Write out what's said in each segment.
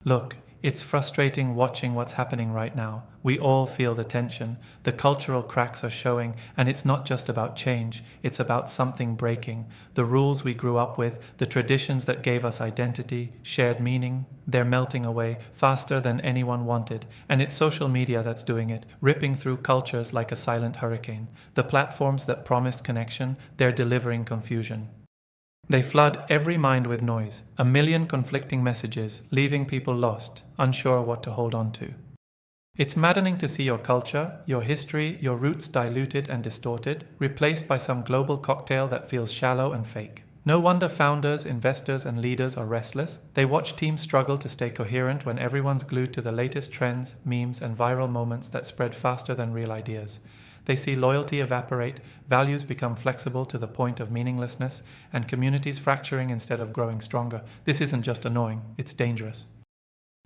Look, it's frustrating watching what's happening right now. We all feel the tension. The cultural cracks are showing, and it's not just about change, it's about something breaking. The rules we grew up with, the traditions that gave us identity, shared meaning, they're melting away faster than anyone wanted. And it's social media that's doing it, ripping through cultures like a silent hurricane. The platforms that promised connection, they're delivering confusion. They flood every mind with noise, a million conflicting messages, leaving people lost, unsure what to hold on to. It's maddening to see your culture, your history, your roots diluted and distorted, replaced by some global cocktail that feels shallow and fake. No wonder founders, investors, and leaders are restless. They watch teams struggle to stay coherent when everyone's glued to the latest trends, memes, and viral moments that spread faster than real ideas. They see loyalty evaporate, values become flexible to the point of meaninglessness, and communities fracturing instead of growing stronger. This isn't just annoying, it's dangerous.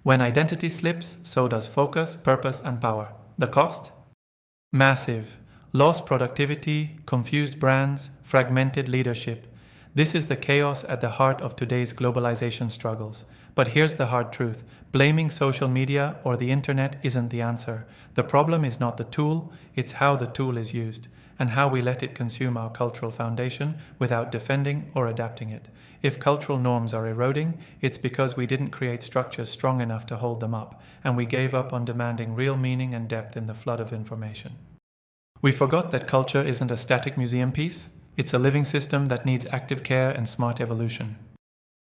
When identity slips, so does focus, purpose, and power. The cost? Massive. Lost productivity, confused brands, fragmented leadership. This is the chaos at the heart of today's globalization struggles. But here's the hard truth. Blaming social media or the internet isn't the answer. The problem is not the tool, it's how the tool is used, and how we let it consume our cultural foundation without defending or adapting it. If cultural norms are eroding, it's because we didn't create structures strong enough to hold them up, and we gave up on demanding real meaning and depth in the flood of information. We forgot that culture isn't a static museum piece. It's a living system that needs active care and smart evolution.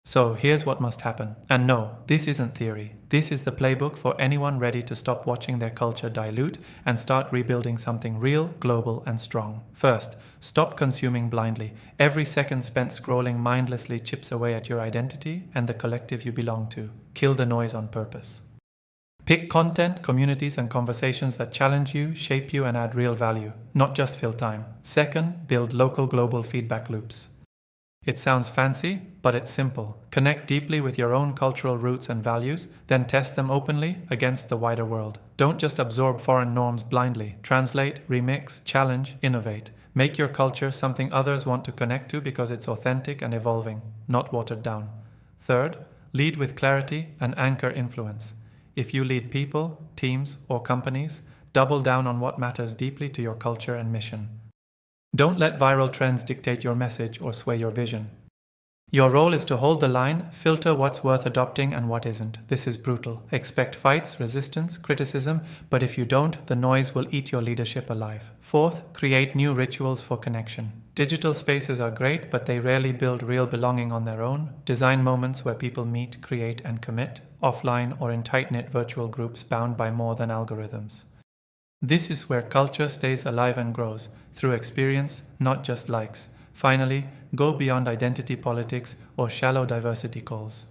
So here's what must happen. And no, this isn't theory. This is the playbook for anyone ready to stop watching their culture dilute and start rebuilding something real, global, and strong. First, stop consuming blindly. Every second spent scrolling mindlessly chips away at your identity and the collective you belong to. Kill the noise on purpose. Pick content, communities, and conversations that challenge you, shape you, and add real value, not just fill time. Second, build local global feedback loops. It sounds fancy, but it's simple. Connect deeply with your own cultural roots and values, then test them openly against the wider world. Don't just absorb foreign norms blindly. Translate, remix, challenge, innovate. Make your culture something others want to connect to because it's authentic and evolving, not watered down. Third, lead with clarity and anchor influence. If you lead people, teams, or companies, double down on what matters deeply to your culture and mission. Don't let viral trends dictate your message or sway your vision. Your role is to hold the line, filter what's worth adopting and what isn't. This is brutal. Expect fights, resistance, criticism, but if you don't, the noise will eat your leadership alive. Fourth, create new rituals for connection. Digital spaces are great, but they rarely build real belonging on their own. Design moments where people meet, create, and commit, offline or in tight-knit virtual groups bound by more than algorithms. This is where culture stays alive and grows, through experience, not just likes. Finally, go beyond identity politics or shallow diversity calls.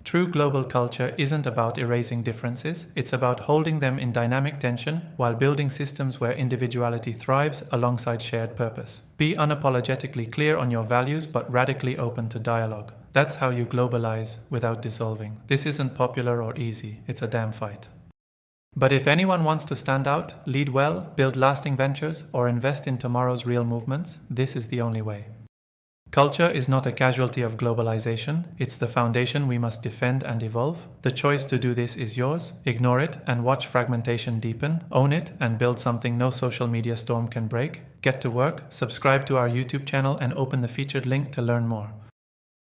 True global culture isn't about erasing differences, it's about holding them in dynamic tension while building systems where individuality thrives alongside shared purpose. Be unapologetically clear on your values but radically open to dialogue. That's how you globalize without dissolving. This isn't popular or easy, it's a damn fight. But if anyone wants to stand out, lead well, build lasting ventures, or invest in tomorrow's real movements, this is the only way. Culture is not a casualty of globalization, it's the foundation we must defend and evolve. The choice to do this is yours. Ignore it and watch fragmentation deepen, own it, and build something no social media storm can break. Get to work, subscribe to our YouTube channel, and open the featured link to learn more.